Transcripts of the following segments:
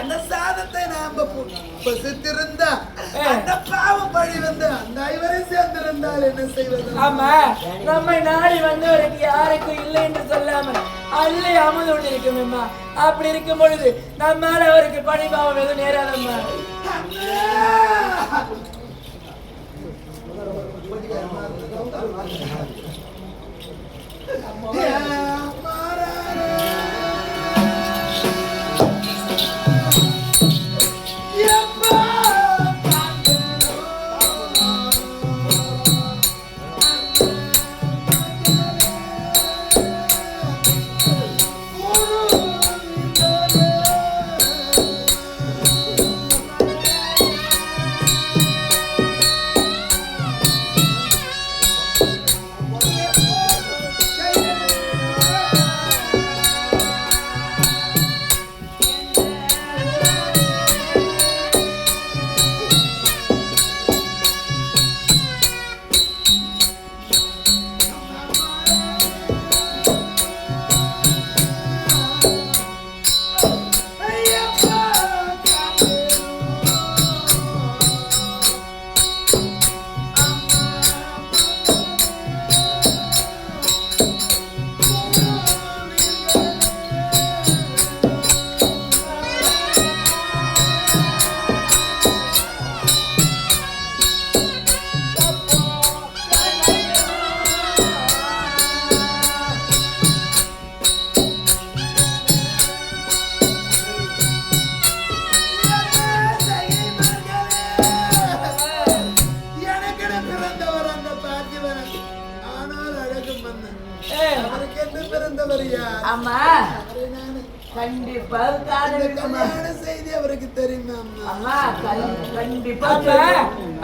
அந்த சாதத்தை நாம பசித்திருந்தா அந்த பாவம் பழி வந்து அந்த ஐவரை சேர்ந்திருந்தால் என்ன செய்வது? ஆமா, நம்மை நாடி வந்தவருக்கு யாருக்கும் இல்லை என்று சொல்லாமல் அல்லை அமுது கொண்டு இருக்குமேம்மா. அப்படி இருக்கும் பொழுது நம்மால அவருக்கு பணிபாவம் எதுவும் நேராதம்மா.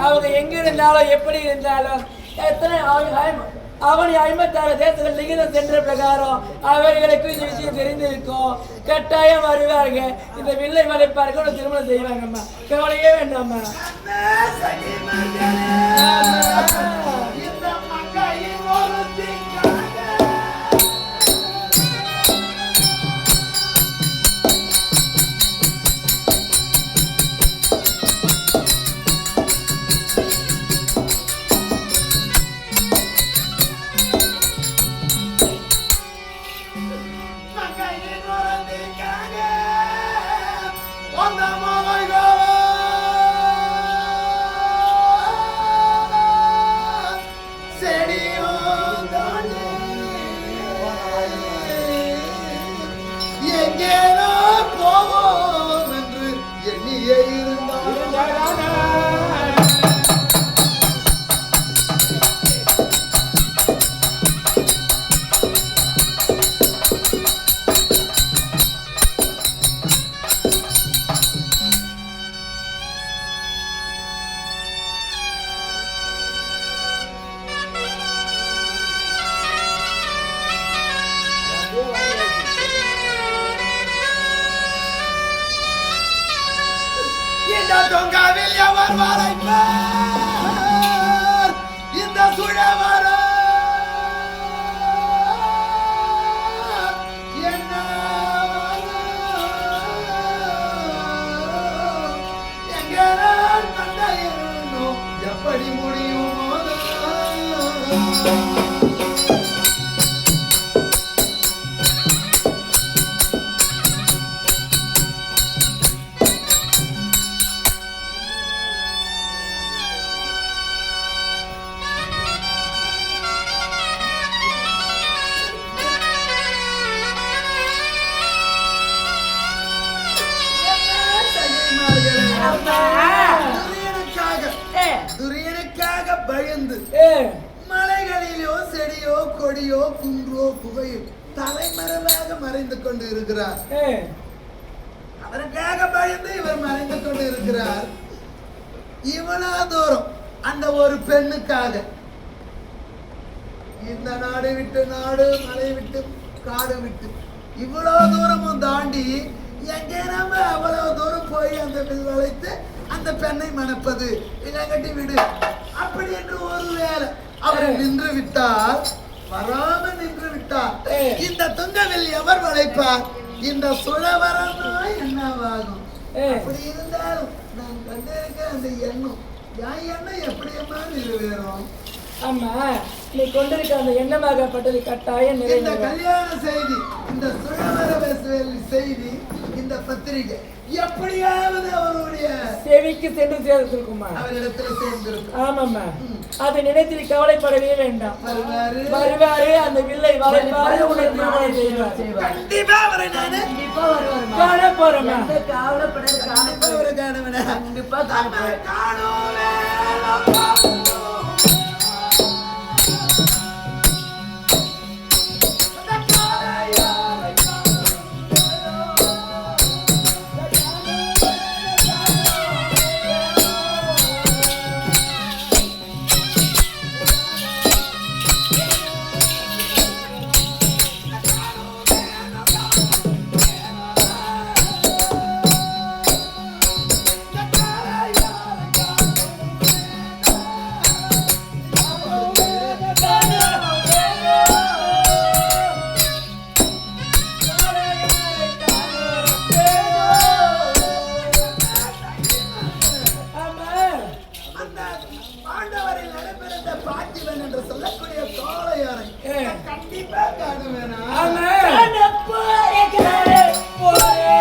அவங்க எங்க இருந்தாலும் எப்படி இருந்தாலும் எத்தனை அவன் 56 தேசங்கள் லிகிதம் சென்ற பிரகாரம் அவர்களுக்கு இந்த விஷயம் தெரிந்திருக்கும். கட்டாயம் வருவார்கள். இந்த வில்லை மலைப்பார்கள் திருமணம் செய்வாங்கம்மா. கவலையே வேண்டாம்மா. இந்த சுழவர என்ன எங்க எப்படி முடியும்? பயந்து மலைகளிலோ செடியோ கொடியோ குன்றோ புகையோ தலைமறைவாக மறைந்து கொண்டு இருக்கிறார். அவருக்காக பயந்து இவர் மறைந்து கொண்டு இருக்கிறார். இவ்வளவு தூரம் அந்த ஒரு பெண்ணுக்காக இந்த நாடு விட்டு நாடு, மலை விட்டு காடு விட்டு இவ்வளவு தூரமும் தாண்டி எங்கே நம்ம அவ்வளவு தூரம் போய் அந்த வளைத்து அந்த பெண்ணை மணப்பது இல்லங்கட்டி விடு அப்படி என்று ஒருவேளை அவர் நின்று விட்டால், வராமல் நின்று விட்டார், இந்த துங்கவில் எவர் வளைப்பார்? இந்த சுழவரம்னா என்னவாகும் ஏ. அப்படி இருந்தாலும் நான் கண்டிருக்க அந்த எண்ணம் என் எண்ணம் எப்படியம்மா நிறைவேறும் ஆமா நீ கொண்டிருக்க அந்த எண்ணமாகப்பட்டது கட்டாயம் இந்த நிறைவேறும். கல்யாண செய்தி இந்த சுழவர செய்தி இந்த பத்திரிகை எப்படியாவது அவருடைய செவிக்கு சென்று சேர்ந்திருக்குமா? அவரிடத்துல சேர்ந்திருக்கும் ஆமாம்மா அதை நினைத்து கவலைப்படவே வேண்டாம். வருவாரு. வருவாரு அந்த வில்லை வளைப்பாரு உன்னை திருமணம் செய்வார். கண்டிப்பா அவரை நானு கண்டிப்பா வருவாருமா. காண போறோமா? எந்த கவலைப்படாத கண்டிப்பா அவரை காணுவேனா? கண்டிப்பா காணப்போறேன். அந்த பாண்டவரில் நடைபெறுந்த பார்த்திபன் என்று சொல்லக்கூடிய கோழையாரை நான் கண்டிப்பா காணுவேனா? கண்டிப்பாக காணப்போறேன்.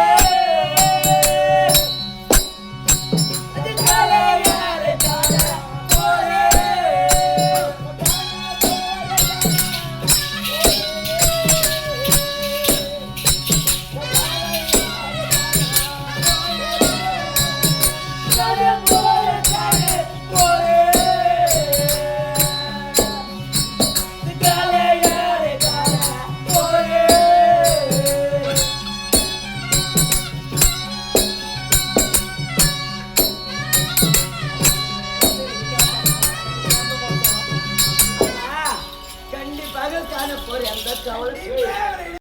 அந்த கவலை கண்டிப்பா அவரை